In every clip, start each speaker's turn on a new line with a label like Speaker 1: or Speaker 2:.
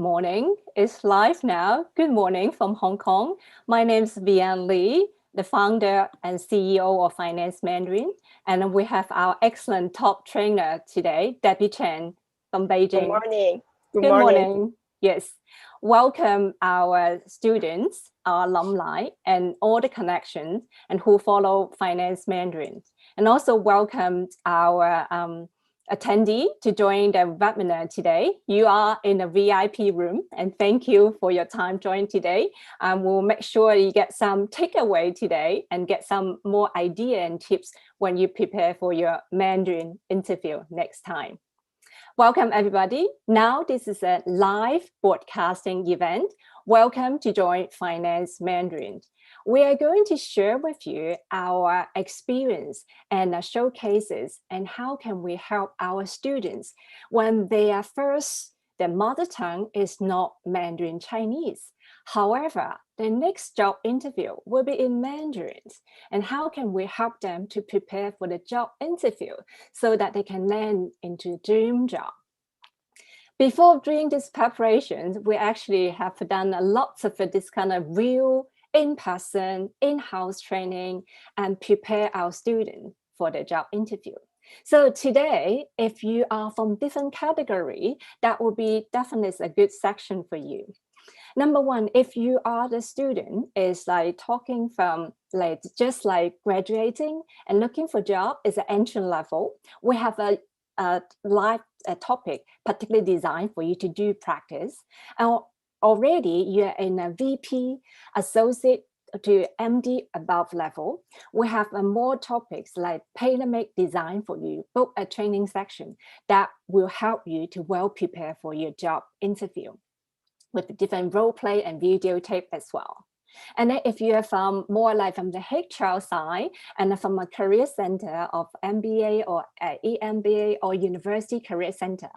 Speaker 1: morning. It's live now. Good morning from Hong Kong. My name is Vienne Lee, the founder and CEO of Finance Mandarin. And we have our excellent top trainer today, Debbie Chen from Beijing.
Speaker 2: Good morning.
Speaker 1: Good morning. Yes. Welcome our students, our alumni, and all the connections and who follow Finance Mandarin. And also welcome our attendee to join the webinar today. You are in a VIP room, and thank you for your time joining today. We'll make sure you get some takeaway today and get some more idea and tips when you prepare for your Mandarin interview next time. Welcome everybody. Now this is a live broadcasting event. Welcome to join Finance Mandarin. We are going to share with you our experience and showcases and how can we help our students when their mother tongue is not Mandarin Chinese. However, the next job interview will be in Mandarin, and how can we help them to prepare for the job interview so that they can land into dream job. Before doing this preparations, we actually have done lots of this kind of real in-person, in-house training and prepare our students for the job interview. So today, if you are from different category, that will be definitely a good section for you. Number one, if you are the student, is like talking from just like graduating and looking for job is an entry level. We have a live topic particularly designed for you to do practice. Already you're in a VP, associate to MD above level. We have more topics like tailor-made design for you, book a training section that will help you to well prepare for your job interview with different role play and video tape as well. And then if you're from more like from the HR side and from a career center of MBA or EMBA or University Career Center,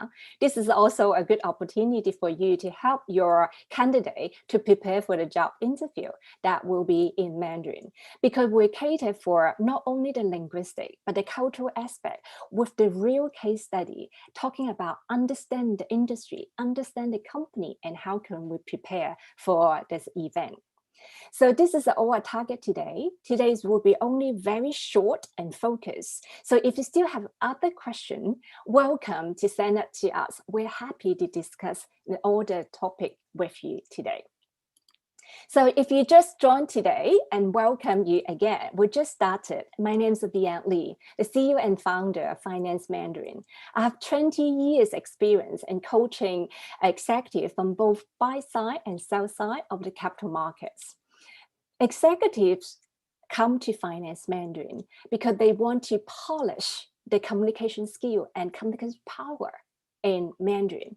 Speaker 1: this is also a good opportunity for you to help your candidate to prepare for the job interview that will be in Mandarin. Because we cater for not only the linguistic, but the cultural aspect with the real case study, talking about understand the industry, understand the company, and how can we prepare for this event. So this is our target today. Today's will be only very short and focused. So if you still have other questions, welcome to send it to us. We're happy to discuss all the topic with you today. So if you just joined today, and welcome you again, we just started. My name is Vienne Lee, the CEO and founder of Finance Mandarin. I have 20 years experience in coaching executives from both buy side and sell side of the capital markets. Executives come to Finance Mandarin because they want to polish the communication skill and communication power in Mandarin.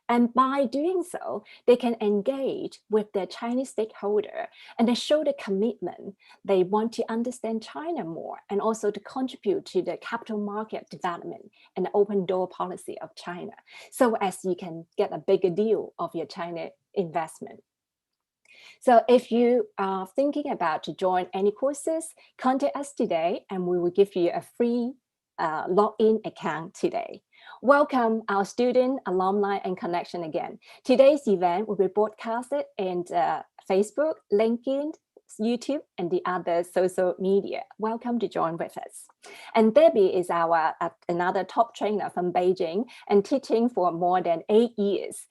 Speaker 1: And by doing so, they can engage with their Chinese stakeholder and they show the commitment. They want to understand China more and also to contribute to the capital market development and the open door policy of China, so as you can get a bigger deal of your China investment. So if you are thinking about to join any courses, contact us today and we will give you a free login account today. Welcome our student, alumni, and connection again. Today's event will be broadcasted in Facebook, LinkedIn, YouTube, and the other social media. Welcome to join with us. And Debbie is our another top trainer from Beijing and teaching for more than 8 years.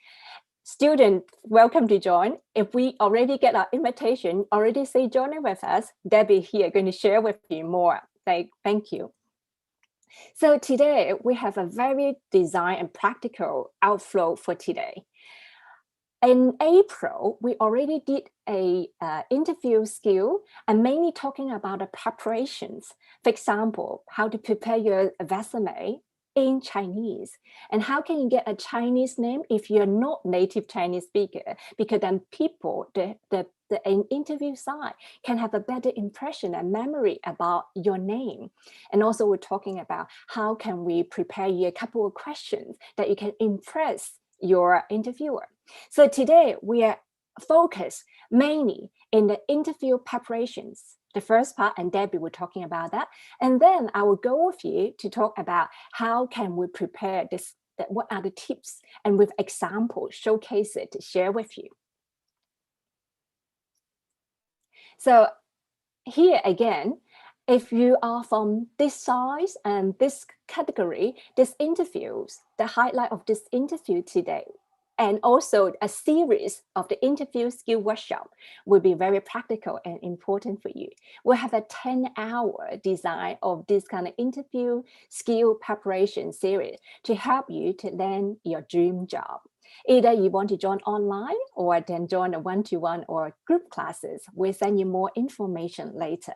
Speaker 1: Student, welcome to join. If we already get our invitation, already say joining with us, Debbie here going to share with you more. Thank you. So today we have a very design and practical outflow for today. In April, we already did a interview skill and mainly talking about the preparations. For example, how to prepare your resume in Chinese, and how can you get a Chinese name if you're not native Chinese speaker, because then people, the interview side can have a better impression and memory about your name. And also we're talking about how can we prepare you a couple of questions that you can impress your interviewer. So today we are focused mainly in the interview preparations. The first part, and Debbie will talking about that. And then I will go with you to talk about how can we prepare this what are the tips, and with examples, showcase it to share with you. So here again, if you are from this size and this category, this interviews, the highlight of this interview today, and also a series of the interview skill workshop will be very practical and important for you. We'll have a 10-hour design of this kind of interview skill preparation series to help you to land your dream job. Either you want to join online or then join a one-to-one or group classes. We'll send you more information later.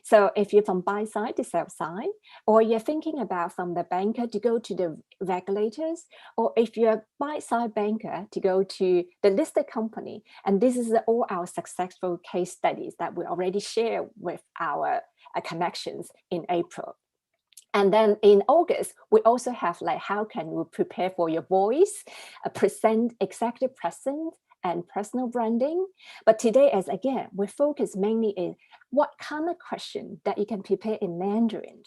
Speaker 1: So if you're from buy side to sell side, or you're thinking about from the banker to go to the regulators, or if you're a buy side banker to go to the listed company, and this is all our successful case studies that we already share with our connections in April. And then in August, we also have like, how can you prepare for your voice, executive presence, and personal branding. But today, as again, we focus mainly in what kind of question that you can prepare in Mandarin.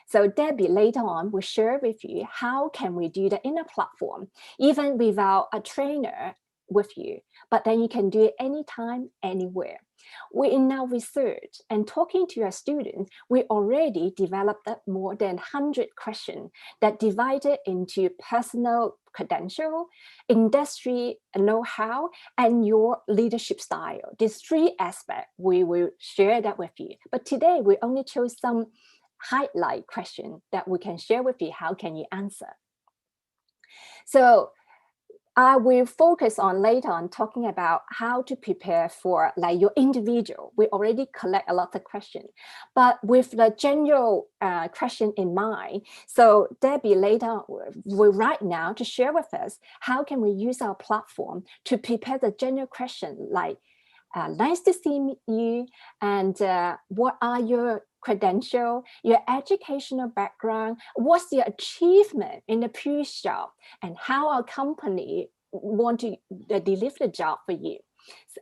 Speaker 1: So Debbie later on will share with you how can we do that in a platform, even without a trainer with you, but then you can do it anytime, anywhere. We in our research and talking to our students, we already developed more than 100 questions that divided into personal credential, industry know-how, and your leadership style. These three aspects, we will share that with you. But today we only chose some highlight questions that we can share with you. How can you answer? So I will focus on later on talking about how to prepare for like your individual. We already collect a lot of questions, but with the general question in mind. So Debbie later will right now to share with us how can we use our platform to prepare the general question like, nice to see you, and what are your credential, your educational background, what's your achievement in the previous job, and how our company want to deliver the job for you.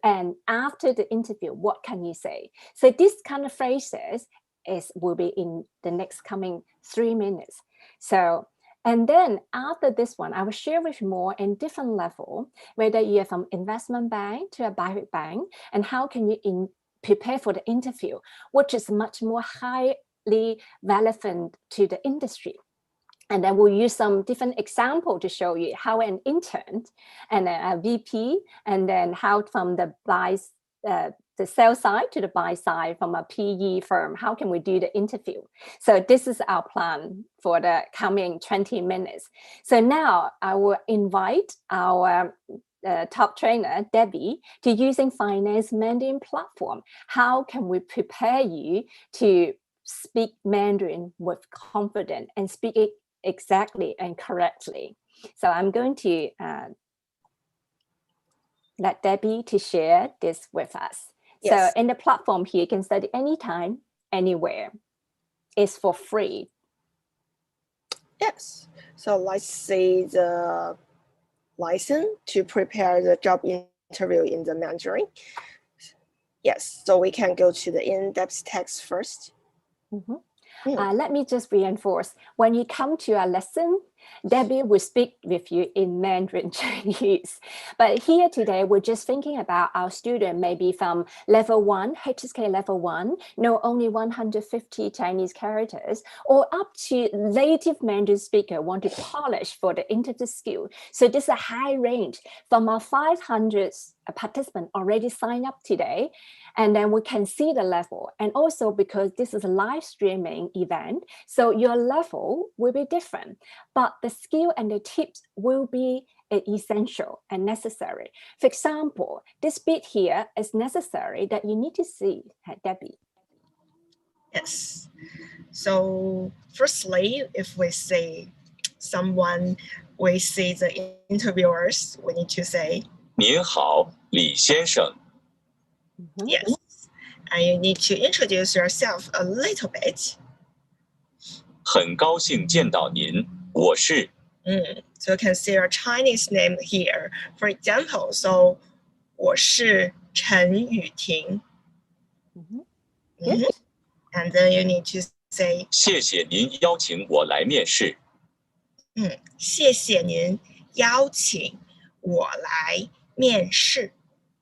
Speaker 1: And after the interview, what can you say? So this kind of phrases will be in the next coming 3 minutes. So, and then after this one, I will share with you more in different level, whether you're from investment bank to a private bank, and how can you prepare for the interview, which is much more highly relevant to the industry. And then we'll use some different example to show you how an intern and a VP, and then how from the sell side to the buy side from a PE firm, how can we do the interview? So this is our plan for the coming 20 minutes. So now I will invite our top trainer, Debbie, to using Finance Mandarin platform. How can we prepare you to speak Mandarin with confidence and speak it exactly and correctly? So I'm going to let Debbie to share this with us. Yes. So in the platform here, you can study anytime, anywhere. It's for free.
Speaker 2: Yes. So let's see the license to prepare the job interview in the Mandarin. Yes. So we can go to the in-depth text first.
Speaker 1: Mm-hmm. Let me just reinforce, when you come to a lesson, Debbie will speak with you in Mandarin Chinese. But here today, we're just thinking about our student, maybe from level 1, HSK level 1, know only 150 Chinese characters, or up to native Mandarin speaker want to polish for the interview skill. So this is a high range. From our 500 participants already signed up today, and then we can see the level. And also because this is a live streaming event, so your level will be different, but the skill and the tips will be essential and necessary. For example, this bit here is necessary that you need to see, Debbie.
Speaker 2: Yes. So firstly, if we see someone, we see the interviewers, we need to say,
Speaker 3: 您好，李先生.
Speaker 2: Yes. And you need to introduce yourself a little bit.
Speaker 3: 很高兴见到您，我是.
Speaker 2: So you can see your Chinese name here. For example, so 我是陈雨婷. And then you need to say,
Speaker 3: 谢谢您邀请我来面试.
Speaker 2: 谢谢您邀请我来面试。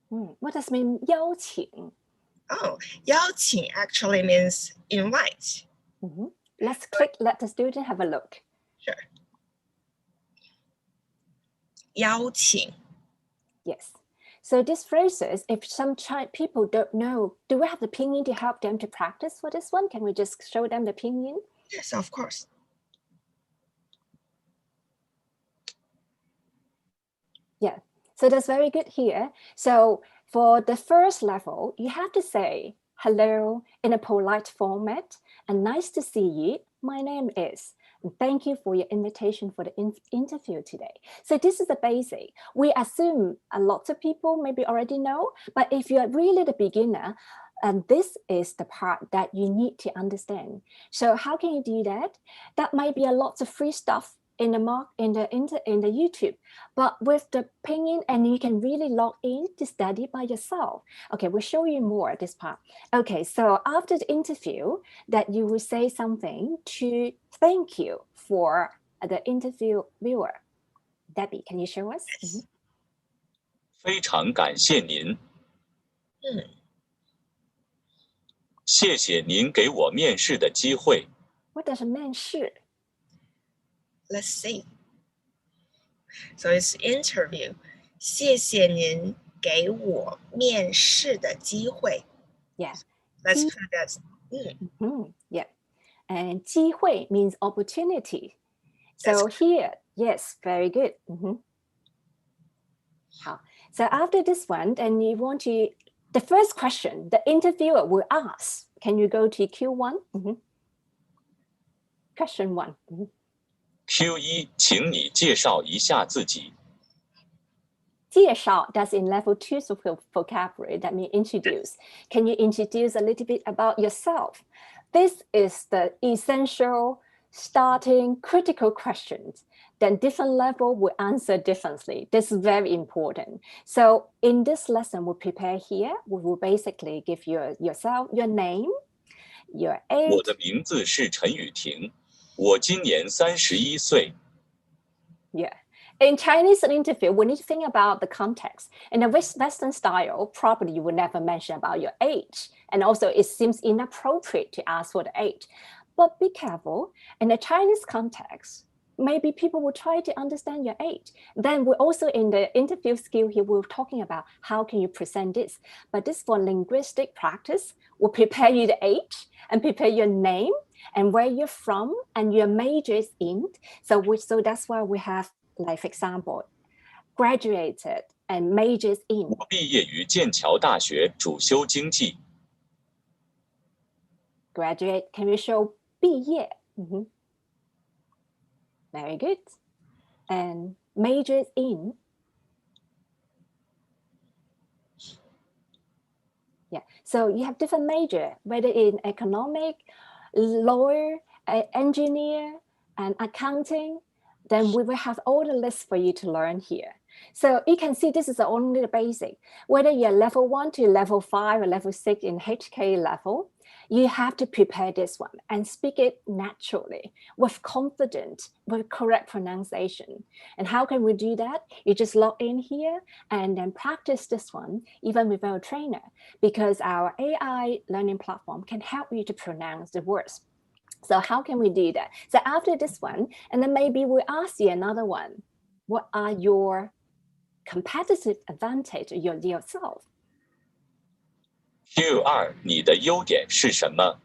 Speaker 1: What does mean 邀请?
Speaker 2: Oh, 邀请 actually means invite.
Speaker 1: Let's let the student have a look.
Speaker 2: Sure. 邀请.
Speaker 1: Yes. So these phrases, if some people don't know, do we have the pinyin to help them to practice for this one? Can we just show them the pinyin?
Speaker 2: Yes, of course.
Speaker 1: Yeah, so that's very good here. So for the first level, you have to say hello in a polite format and nice to see you. My name is. And thank you for your invitation for the interview today. So this is the basic. We assume a lot of people maybe already know, but if you're really the beginner, this is the part that you need to understand. So how can you do that? That might be a lot of free stuff in the YouTube, but with the pinyin, and you can really log in to study by yourself. Okay, we'll show you more this part. Okay, so after the interview, that you will say something to thank you for the interviewer. Debbie, can you show us?
Speaker 2: Yes.
Speaker 3: 非常感谢您。谢谢您给我面试的机会。
Speaker 1: What does 面试?
Speaker 2: Let's see. So it's interview. 谢谢您给我面试的机会.
Speaker 1: Yeah.
Speaker 2: Let's put that.
Speaker 1: Yeah. And 机会 means opportunity. So here, yes, very good. So after this one, then you want to, the first question, the interviewer will ask, can you go to Q1? Question 1.
Speaker 3: Q1， 请你介绍一下自己。
Speaker 1: 介绍, that's in level 2 vocabulary, that means introduce. Can you introduce a little bit about yourself? This is the essential starting critical questions. Then different level will answer differently. This is very important. So in this lesson we prepare here, we will basically give yourself your name, your age.
Speaker 3: 我的名字是陈雨婷，我今年31岁。
Speaker 1: Yeah. In Chinese interview, we need to think about the context. In the Western style, probably you would never mention about your age. And also it seems inappropriate to ask for the age. But be careful, in the Chinese context, maybe people will try to understand your age. Then we're also in the interview skill here, we're talking about how can you present this. But this for linguistic practice will prepare you the age and prepare your name and where you're from and your major is in. So that's why we have, like for example, graduated and majors in.
Speaker 3: 我毕业于剑桥大学，主修经济。
Speaker 1: Graduate, can you show 毕业? Very good. And majors in. Yeah, so you have different major, whether in economic, lawyer, engineer, and accounting, then we will have all the lists for you to learn here. So you can see this is only the basic. Whether you're level 1 to level 5 or level 6 in HK level, you have to prepare this one and speak it naturally, with confidence, with correct pronunciation. And how can we do that? You just log in here and then practice this one, even without a trainer, because our AI learning platform can help you to pronounce the words. So how can we do that? So after this one, and then maybe we'll ask you another one. What are your competitive advantage yourself?
Speaker 3: Q2， 你的优点是什么？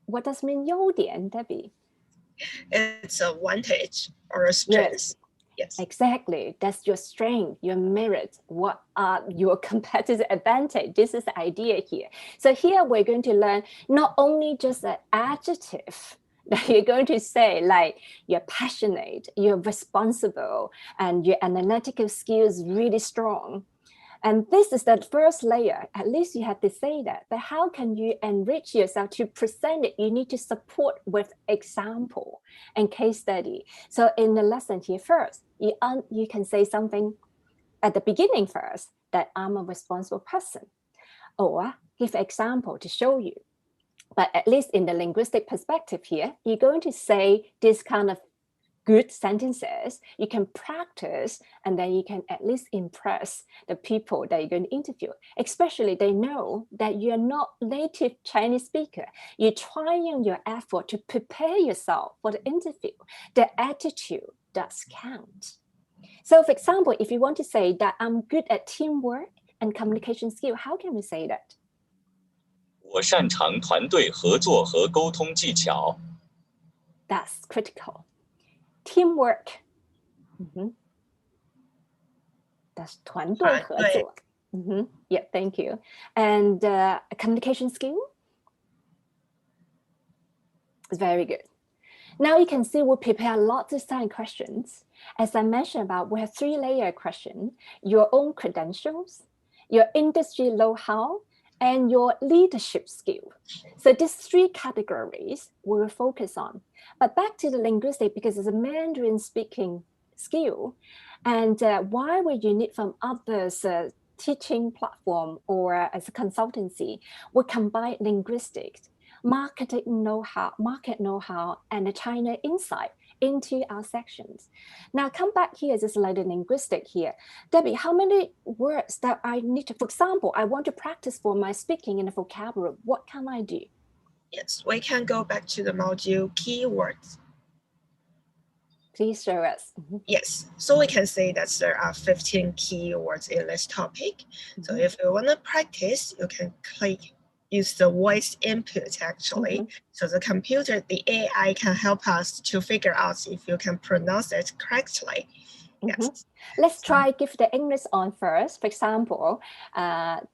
Speaker 1: What does mean 优点, Debbie?
Speaker 2: It's a advantage or a strength. Yes.
Speaker 1: Exactly. That's your strength, your merit. What are your competitive advantage? This is the idea here. So here we're going to learn not only just an adjective that you're going to say, like you're passionate, you're responsible, and your analytical skills really strong. And this is the first layer. At least you have to say that. But how can you enrich yourself to present it? You need to support with example and case study. So in the lesson here first, you can say something at the beginning first, that I'm a responsible person. Or give an example to show you. But at least in the linguistic perspective here, you're going to say this kind of good sentences, you can practice, and then you can at least impress the people that you're going to interview. Especially they know that you're not native Chinese speaker. You're trying your effort to prepare yourself for the interview. The attitude does count. So for example, if you want to say that I'm good at teamwork and communication skill, how can we say that?
Speaker 3: 我擅长团队合作和沟通技巧。
Speaker 1: That's critical. Teamwork. That's 团队合作. Yeah, thank you. And communication skill? Very good. Now you can see we prepare lots of style questions. As I mentioned about, we have 3-layer question: your own credentials, your industry know-how, and your leadership skill. So these 3 categories we will focus on. But back to the linguistic, because it's a Mandarin speaking skill, and why we're unique from others teaching platform or as a consultancy, we combine linguistics, market know-how, and the China insight into our sections. Now come back here, just like the linguistic here. Debbie, how many words that I need to, for example, I want to practice for my speaking in the vocabulary, what can I do?
Speaker 2: Yes, we can go back to the module keywords.
Speaker 1: Please show us.
Speaker 2: Yes, so we can say that there are 15 keywords in this topic. So if you want to practice, you can use the voice input actually. So the computer, the AI can help us to figure out if you can pronounce it correctly. Yes.
Speaker 1: Let's try give the English on first. For example,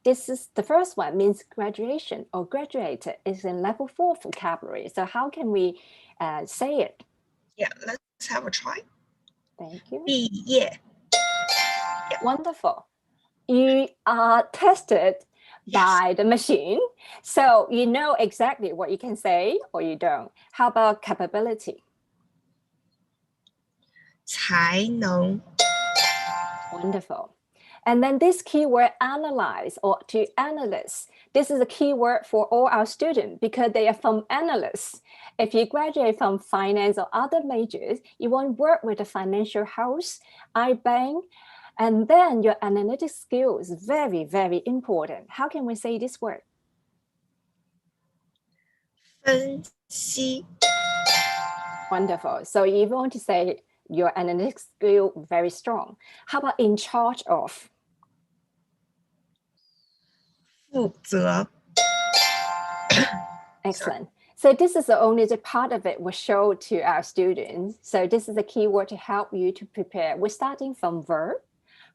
Speaker 1: this is the first one means graduation or graduated is in level 4 vocabulary. So how can we say it?
Speaker 2: Yeah, let's have a try.
Speaker 1: Thank you.
Speaker 2: 毕业.
Speaker 1: Wonderful. You are tested by the machine, so you know exactly what you can say or you don't. How about capability?
Speaker 2: 才能.
Speaker 1: Wonderful. And then this keyword analyze or to analyze. This is a keyword for all our students because they are from analysts. If you graduate from finance or other majors, you want to work with a financial house, iBank, and then your analytic skill is very, very important. How can we say this word?
Speaker 2: 分析.
Speaker 1: Wonderful. So you want to say your analytic skill very strong. How about in charge of?
Speaker 2: 负责.
Speaker 1: Excellent. So this is only the part of it we show to our students. So this is a keyword to help you to prepare. We're starting from verb,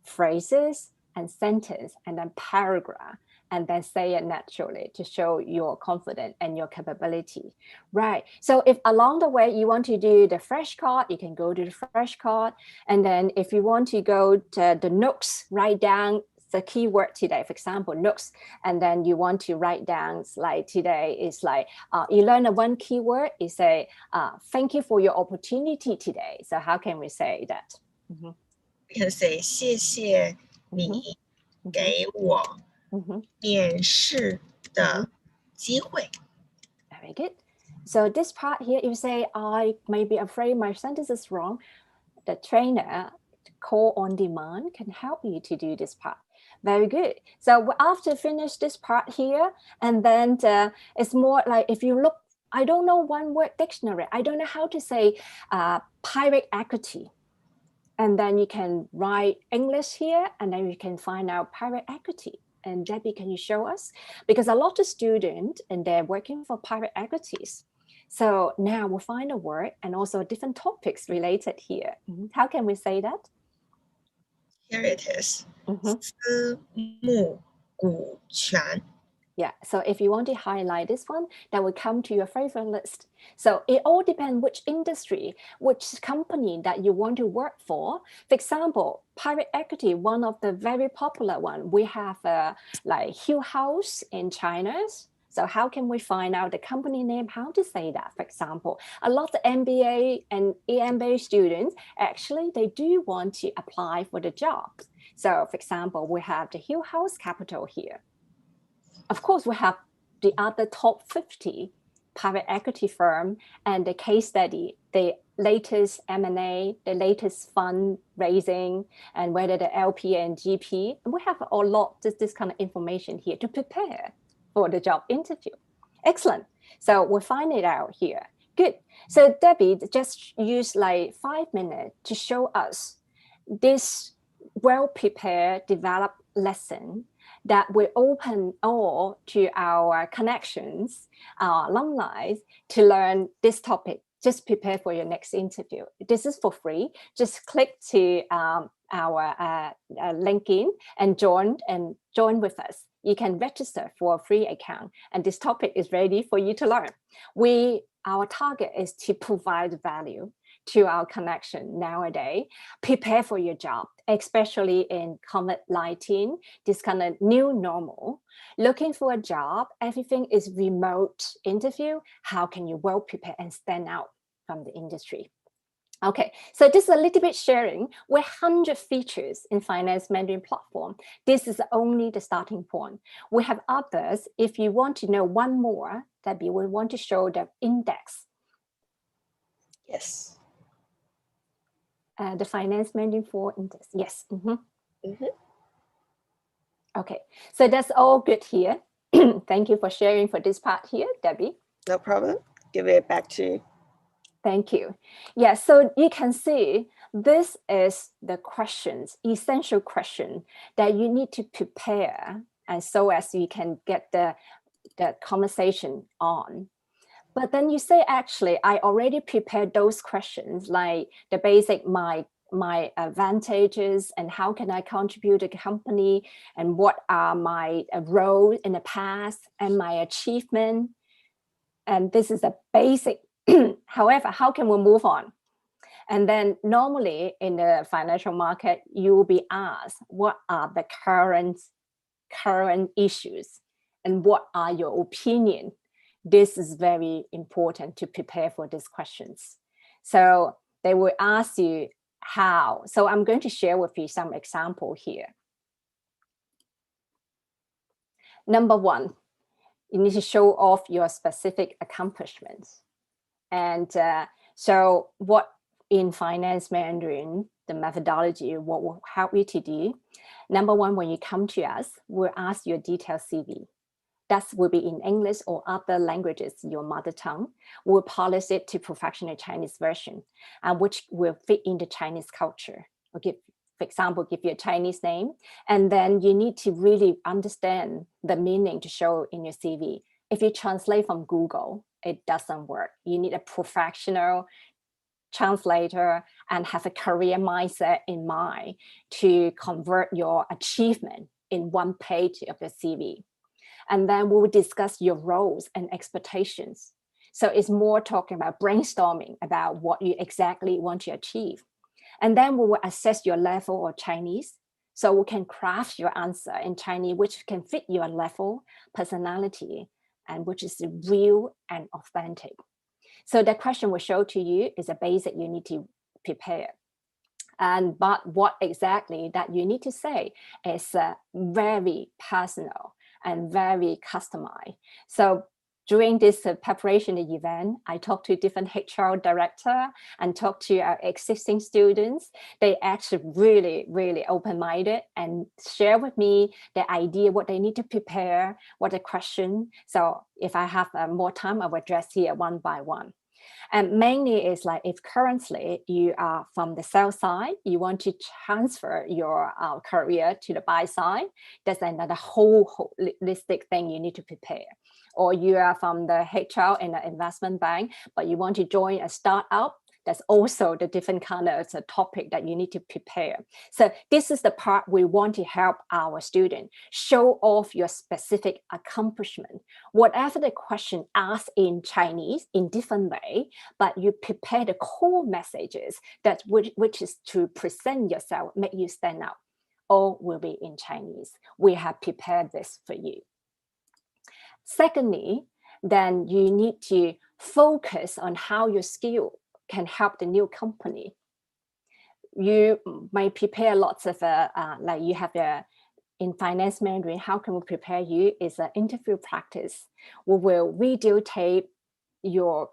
Speaker 1: phrases, and sentence, and then paragraph, and then say it naturally to show your confidence and your capability. Right. So if along the way you want to do the flashcard, you can go to the flashcard. And then if you want to go to the notes, write down the keyword today, for example, notes, and then you want to write down like today is like, you learn one keyword, you say, thank you for your opportunity today. So how can we say that?
Speaker 2: We can say 谢谢你给我面试的机会.
Speaker 1: Very good. So this part here, you say, I may be afraid my sentence is wrong. The trainer, call on demand, can help you to do this part. Very good. So after finish this part here, and then it's more like if you look, I don't know one word dictionary. I don't know how to say private equity. And then you can write English here, and then you can find out private equity. And Debbie, can you show us? Because a lot of students, and they're working for private equities. So now we'll find a word and also different topics related here. How can we say that?
Speaker 2: Here it is. 私募股权.
Speaker 1: Yeah, so if you want to highlight this one, that will come to your favorite list. So it all depends which industry, which company that you want to work for. For example, private equity, one of the very popular one. We have like Hill House in China. So how can we find out the company name, how to say that, for example? A lot of MBA and EMBA students, actually, they do want to apply for the job. So for example, we have the Hill House Capital here. Of course, we have the other top 50 private equity firm and the case study, the latest M&A, the latest fund raising, and whether the LP and GP. We have a lot of this kind of information here to prepare for the job interview. Excellent. So we'll find it out here. Good. So Debbie just used like 5 minutes to show us this well-prepared, developed lesson that will open all to our connections, our alumni, to learn this topic. Just prepare for your next interview. This is for free. Just click to our LinkedIn and join with us. You can register for a free account, and this topic is ready for you to learn. Our target is to provide value to our connection nowadays. Prepare for your job, especially in COVID-19, this kind of new normal. Looking for a job, everything is remote interview. How can you well prepare and stand out from the industry? Okay, so this is a little bit sharing. We're 100 features in Finance Mandarin platform. This is only the starting point. We have others. If you want to know one more, Debbie, we want to show the index.
Speaker 2: Yes.
Speaker 1: The Finance Mandarin 4 index. Yes. Okay, so that's all good here. Thank you for sharing for this part here, Debbie.
Speaker 2: No problem. Give it back to you.
Speaker 1: Thank you. Yeah, so you can see this is the questions, essential question that you need to prepare, and so as you can get the conversation on. But then you say, actually, I already prepared those questions, like the basic, my advantages and how can I contribute to the company and what are my roles in the past and my achievement. And this is a basic. However, how can we move on? And then normally in the financial market, you will be asked, what are the current issues and what are your opinion? This is very important to prepare for these questions. So they will ask you how. So I'm going to share with you some example here. Number one, you need to show off your specific accomplishments. And so what in Finance Mandarin, the methodology, what will help you to do? Number one, when you come to us, we'll ask your detailed CV. That will be in English or other languages, your mother tongue. We'll polish it to professional Chinese version, which will fit in the Chinese culture. Or for example, give you a Chinese name, and then you need to really understand the meaning to show in your CV. If you translate from Google, it doesn't work. You need a professional translator and have a career mindset in mind to convert your achievement in one page of the CV. And then we will discuss your roles and expectations. So it's more talking about brainstorming about what you exactly want to achieve. And then we will assess your level of Chinese. So we can craft your answer in Chinese, which can fit your level, personality, and which is real and authentic. So the question we show to you is a basic you need to prepare. But what exactly that you need to say is very personal and very customized. So during this preparation event, I talked to different HR director and talked to our existing students. They actually really open-minded and share with me the idea, what they need to prepare, what the question. So if I have more time, I will address here one by one. And mainly is like if currently you are from the sell side, you want to transfer your career to the buy side, that's another whole holistic thing you need to prepare. Or you are from the HR in an investment bank, but you want to join a startup, that's also the different kind of topic that you need to prepare. So this is the part we want to help our students. Show off your specific accomplishment. Whatever the question asked in Chinese in different way, but you prepare the core messages that which is to present yourself, make you stand out. All will be in Chinese. We have prepared this for you. Secondly, then you need to focus on how your skill can help the new company. You might prepare lots of, like you have in Finance Mandarin, how can we prepare you is an interview practice. We will videotape your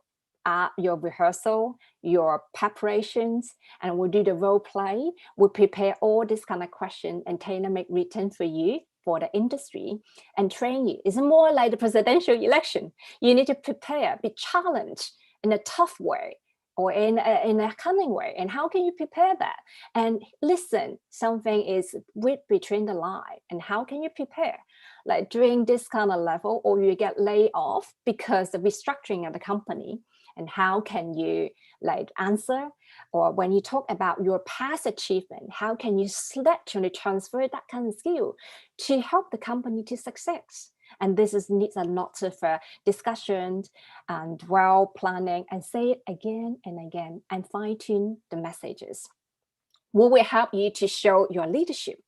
Speaker 1: rehearsal, your preparations, and we'll do the role play. We'll prepare all this kind of question and tailor-make written for you for the industry and train you. It's more like the presidential election. You need to prepare, be challenged in a tough way or in a cunning way. And how can you prepare that? And listen, something is read between the line. And how can you prepare? Like during this kind of level, or you get laid off because of restructuring of the company. And how can you like answer? Or when you talk about your past achievement, how can you literally transfer that kind of skill to help the company to success? And this needs a lot of discussion and well planning, and say it again and again and fine tune the messages. What will help you to show your leadership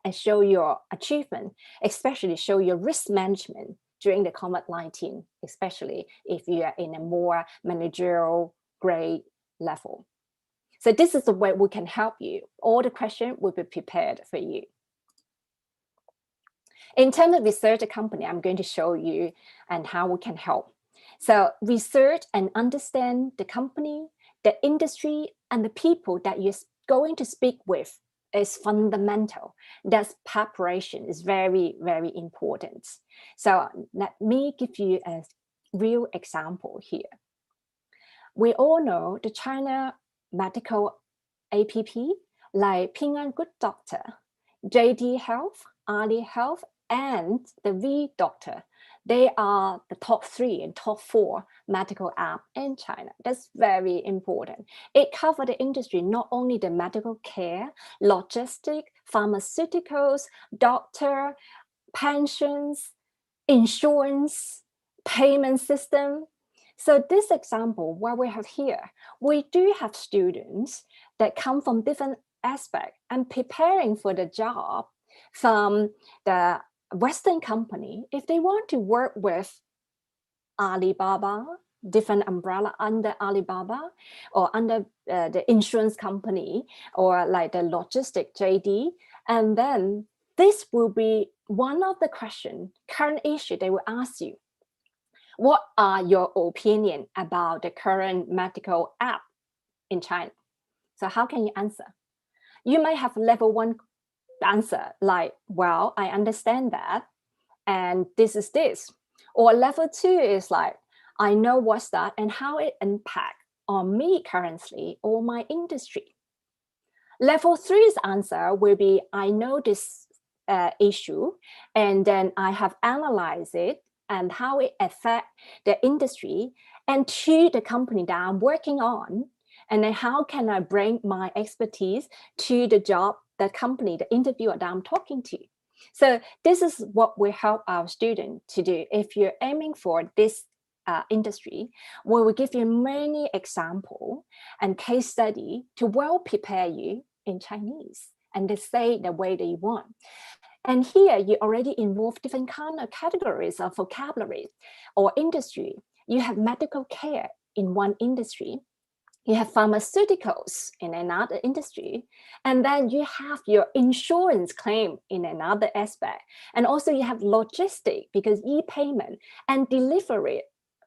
Speaker 1: and show your achievement, especially show your risk management during the COVID-19, especially if you are in a more managerial grade level. So this is the way we can help you. All the questions will be prepared for you. In terms of research a company, I'm going to show you and how we can help. So research and understand the company, the industry, and the people that you're going to speak with is fundamental. That's preparation is very, very important. So let me give you a real example here. We all know the China medical app like Ping An Good Doctor, JD Health, Ali Health, and the V Doctor. They are the top 3 and top 4 medical app in China. That's very important. It covers the industry, not only the medical care, logistics, pharmaceuticals, doctor, pensions, insurance, payment system. So this example, what we have here, we do have students that come from different aspects and preparing for the job from the Western company. If they want to work with Alibaba, different umbrella under Alibaba, or under the insurance company, or like the logistic JD, and then this will be one of the question, current issue they will ask you. What are your opinion about the current medical app in China? So how can you answer? You might have level 1 answer like, well, I understand that, and this is this. Or level 2 is like, I know what's that and how it impacts on me currently or my industry. Level 3's answer will be, I know this issue, and then I have analyzed it and how it affects the industry and to the company that I'm working on. And then how can I bring my expertise to the job, the company, the interviewer that I'm talking to? So this is what we help our students to do. If you're aiming for this industry, we will give you many examples and case study to well prepare you in Chinese and to say the way that you want. And here you already involve different kind of categories of vocabulary or industry. You have medical care in one industry. You have pharmaceuticals in another industry, and then you have your insurance claim in another aspect. And also you have logistics, because e-payment and delivery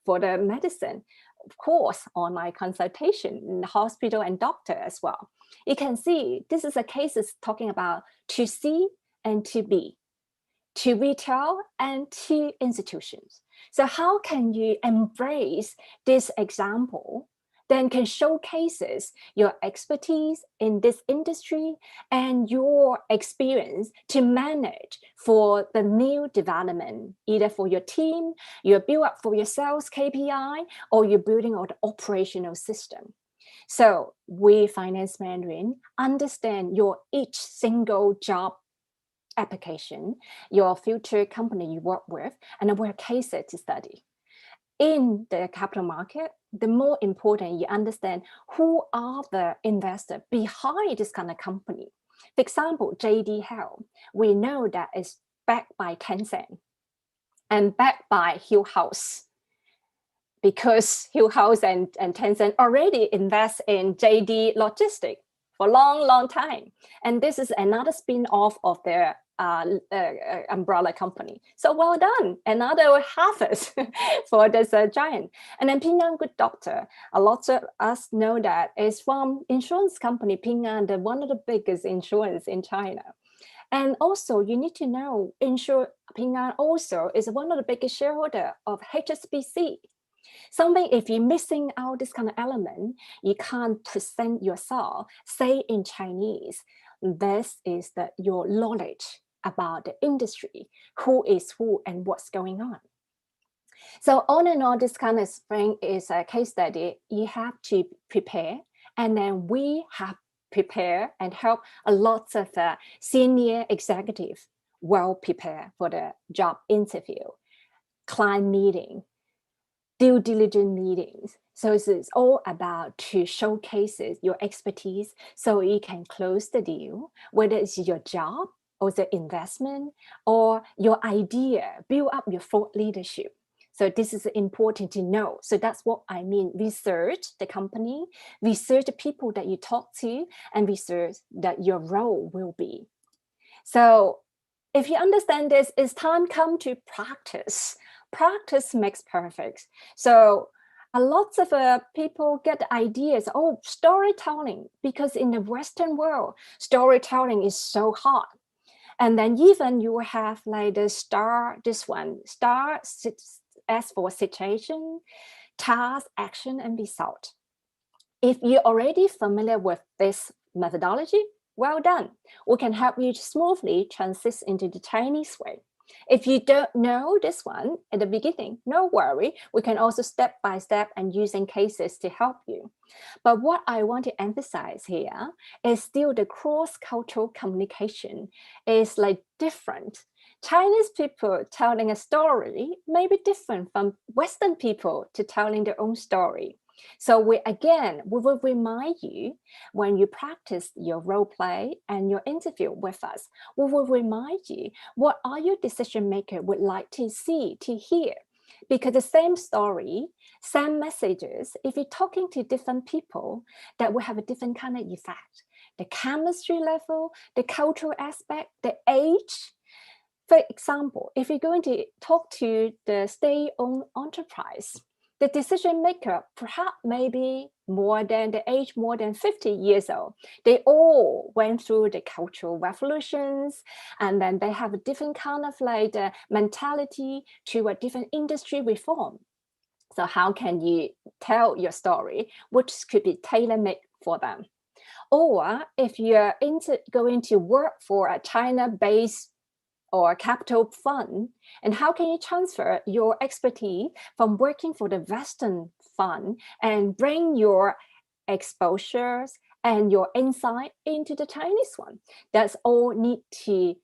Speaker 1: for the medicine, of course, online consultation in the hospital and doctor as well. You can see this is a case that's talking about to C and to B, to retail and to institutions. So how can you embrace this example, then can showcases your expertise in this industry and your experience to manage for the new development, either for your team, you're build up for your sales KPI, or you're building out the operational system. So we Finance Mandarin understand your each single job application, your future company you work with, and we're cases to study. In the capital market, the more important you understand who are the investors behind this kind of company. For example, JD Health, we know that it's backed by Tencent and backed by Hill House, because Hill House and Tencent already invest in JD Logistics for a long, long time. And this is another spin-off of their umbrella company. So well done, another harvest for this giant. And then Ping An Good Doctor, a lot of us know that is from insurance company Ping An, one of the biggest insurance in China. And also you need to know Ping An also is one of the biggest shareholder of HSBC. Something, if you're missing out this kind of element, you can't present yourself, say in Chinese, this is your knowledge about the industry, who is who and what's going on. So all in all, this kind of thing is a case study. You have to prepare, and then we have prepare and help a lot of senior executives well prepare for the job interview, client meeting, due diligence meetings. So it's all about to showcase your expertise so you can close the deal, whether it's your job or the investment or your idea, build up your thought leadership. So this is important to know. So that's what I mean. Research the company, research the people that you talk to, and research that your role will be. So if you understand this, it's time come to practice. Practice makes perfect. So a lot of people get the ideas, storytelling, because in the Western world, storytelling is so hard. And then even you have like the STAR as for situation, task, action, and result. If you're already familiar with this methodology, well done. We can help you smoothly transition into the Chinese way. If you don't know this one at the beginning, no worry. We can also step by step and using cases to help you. But what I want to emphasize here is still the cross-cultural communication is like different. Chinese people telling a story may be different from Western people to telling their own story. So we will remind you when you practice your role play and your interview with us, we will remind you what are your decision maker would like to see, to hear. Because the same story, same messages, if you're talking to different people, that will have a different kind of effect. The chemistry level, the cultural aspect, the age. For example, if you're going to talk to the state-owned enterprise, the decision maker perhaps maybe more than 50 years old. They all went through the cultural revolutions, and then they have a different kind of like mentality to a different industry reform. So how can you tell your story, which could be tailor-made for them? Or if you're going to work for a China-based or capital fund, and how can you transfer your expertise from working for the Western fund and bring your exposures and your insight into the Chinese one? That's all need to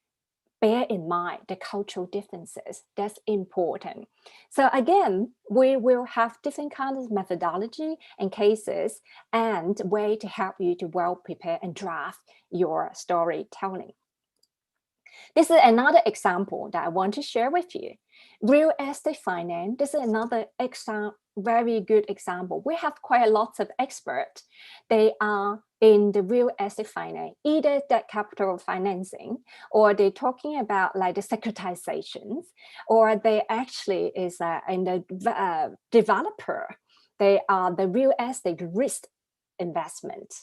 Speaker 1: bear in mind, the cultural differences. That's important. So again, we will have different kinds of methodology and cases and way to help you to well prepare and draft your storytelling. This is another example that I want to share with you. Real estate finance, this is another very good example. We have quite a lot of experts. They are in the real estate finance, either debt capital financing, or they're talking about like the securitizations, or they actually is in the developer. They are the real estate risk investment.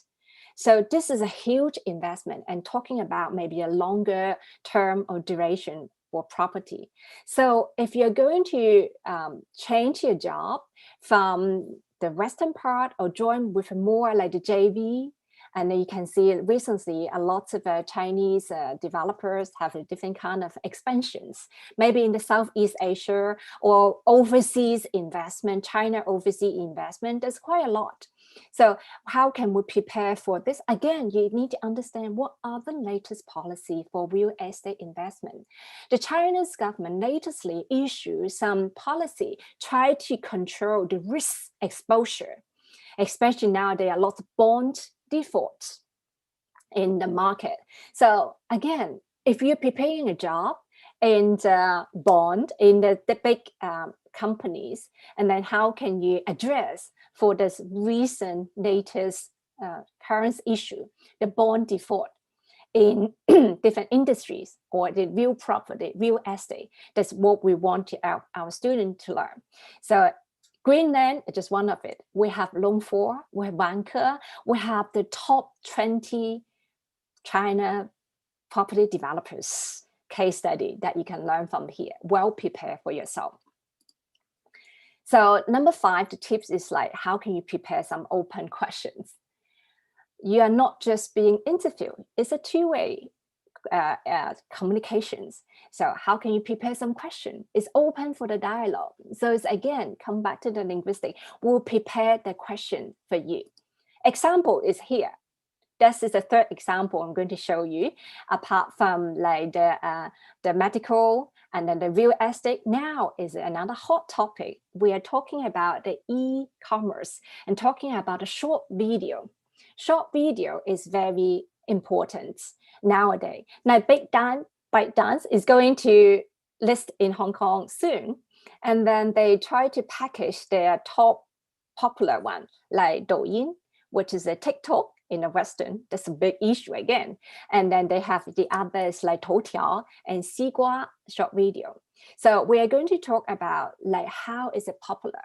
Speaker 1: So this is a huge investment and talking about maybe a longer term or duration for property. So if you're going to change your job from the Western part or join with more like the JV, and then you can see recently a lot of Chinese developers have a different kind of expansions, maybe in the Southeast Asia or overseas investment, China overseas investment, there's quite a lot. So how can we prepare for this? Again, you need to understand what are the latest policy for real estate investment. The Chinese government lately issued some policy, try to control the risk exposure, especially now there are lots of bond defaults in the market. So again, if you're preparing a job in the bond in the big companies, and then how can you address for this recent latest current issue, the bond default in different industries, or the real property, real estate. That's what we want our students to learn. So Greenland is just one of it. We have Long 4, we have Vanke, we have the top 20 China property developers case study that you can learn from here. Well prepared for yourself. So number 5, the tips is like, how can you prepare some open questions? You are not just being interviewed. It's a two-way communications. So how can you prepare some question? It's open for the dialogue. So it's again, come back to the linguistic. We'll prepare the question for you. Example is here. This is the third example I'm going to show you. Apart from like the medical and then the real estate, now is another hot topic. We are talking about the e-commerce and talking about a short video. Short video is very important nowadays. Now, ByteDance is going to list in Hong Kong soon, and then they try to package their top popular one, like Douyin, which is a TikTok in the Western. That's a big issue again. And then they have the others like Toutiao and Xigua short video. So we are going to talk about like how is it popular?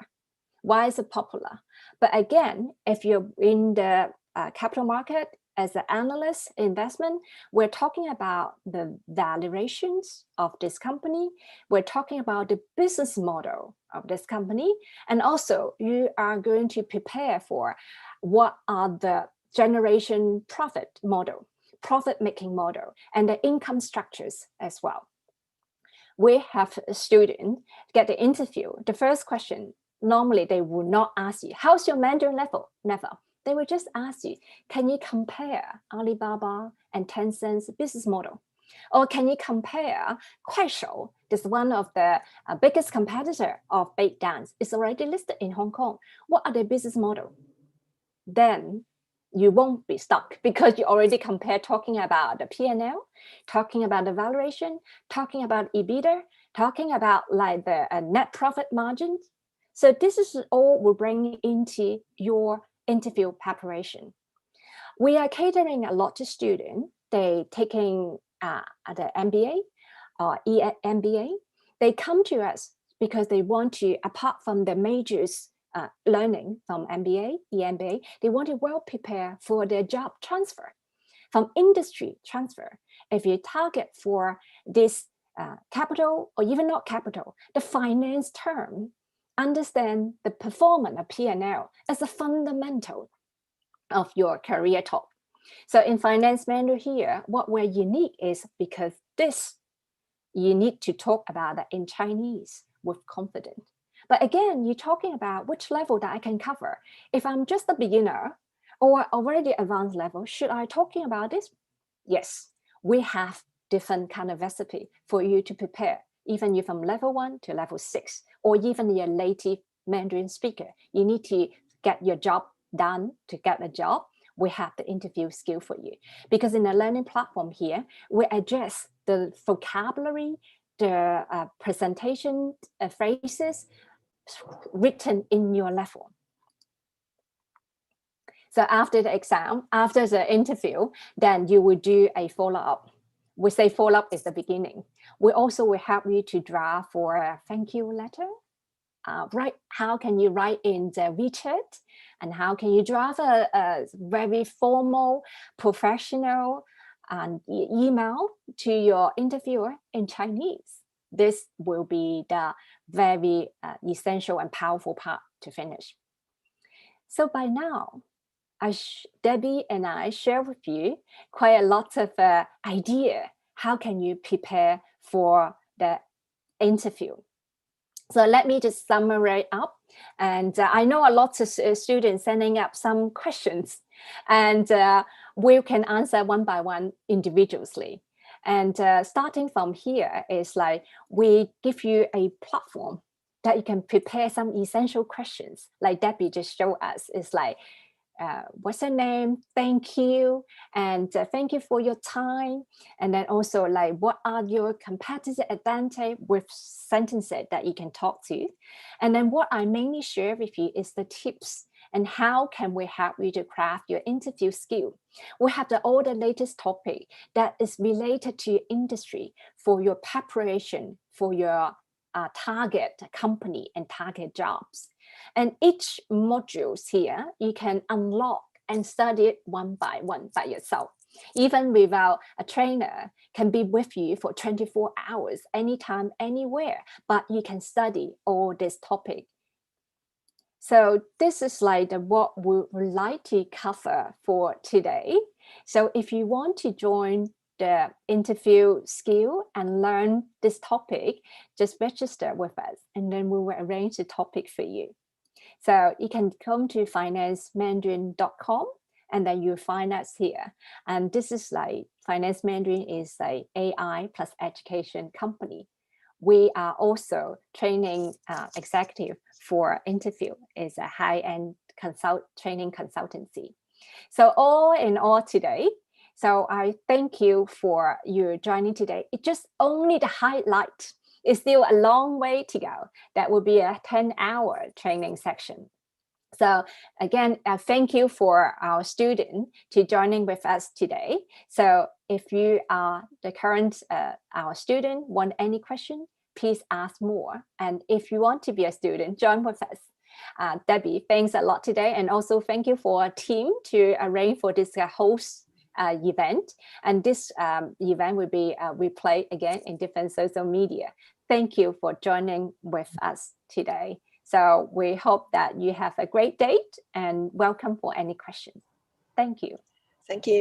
Speaker 1: Why is it popular? But again, if you're in the capital market as an analyst investment, we're talking about the valuations of this company. We're talking about the business model of this company. And also you are going to prepare for what are the generation profit model, profit making model, and the income structures as well. We have a student get the interview. The first question, normally they will not ask you, how's your Mandarin level? Never. They will just ask you, can you compare Alibaba and Tencent's business model? Or can you compare Kuaishou, this one of the biggest competitor of ByteDance, is already listed in Hong Kong. What are their business model? Then you won't be stuck because you already compare talking about the P&L, talking about the valuation, talking about EBITDA, talking about like the net profit margins. So this is all we'll bring into your interview preparation. We are catering a lot to students. They taking the MBA or MBA. They come to us because they want to, apart from the majors learning from MBA, EMBA, they want to well prepare for their job transfer, from industry transfer. If you target for this capital or even not capital, the finance term, understand the performance of P&L as a fundamental of your career talk. So in Finance Mandarin here, what we're unique is because this, you need to talk about that in Chinese with confidence. But again, you're talking about which level that I can cover. If I'm just a beginner or already advanced level, should I talking about this? Yes, we have different kind of recipe for you to prepare. Even you from level 1 to level 6, or even you're a native Mandarin speaker, you need to get your job done to get a job. We have the interview skill for you. Because in the learning platform here, we address the vocabulary, the presentation phrases written in your level. So after the exam, after the interview, then you will do a follow-up. We say follow-up is the beginning. We also will help you to draft for a thank you letter. Right? How can you write in the WeChat? And how can you draft a very formal, professional email to your interviewer in Chinese? This will be the very essential and powerful part to finish. So by now, Debbie and I share with you quite a lot of idea. How can you prepare for the interview? So let me just summarize up. And I know a lot of students sending up some questions, and we can answer one by one individually. And starting from here is like we give you a platform that you can prepare some essential questions. Like Debbie just showed us, is like, what's your name? Thank you. And thank you for your time. And then also like, what are your competitive advantage with sentences that you can talk to? And then what I mainly share with you is the tips and how can we help you to craft your interview skill. We have all the latest topic that is related to your industry for your preparation for your target company and target jobs. And each modules here, you can unlock and study it one by one by yourself. Even without a trainer, can be with you for 24 hours, anytime, anywhere, but you can study all this topic. So this is like what we would like to cover for today. So if you want to join the interview skill and learn this topic, just register with us and then we will arrange the topic for you. So you can come to financemandarin.com and then you'll find us here. And this is like Finance Mandarin is a AI plus education company. We are also training executive for interview. It's a high-end training consultancy. So all in all today, so I thank you for your joining today. It's just only the highlight. It's still a long way to go. That will be a 10-hour training section. So again, thank you for our student to joining with us today. So if you are the current our student, want any question, please ask more. And if you want to be a student, join with us. Debbie, thanks a lot today. And also thank you for our team to arrange for this host event. And this event will be replayed again in different social media. Thank you for joining with us today. So we hope that you have a great day and welcome for any questions. Thank you.
Speaker 2: Thank you.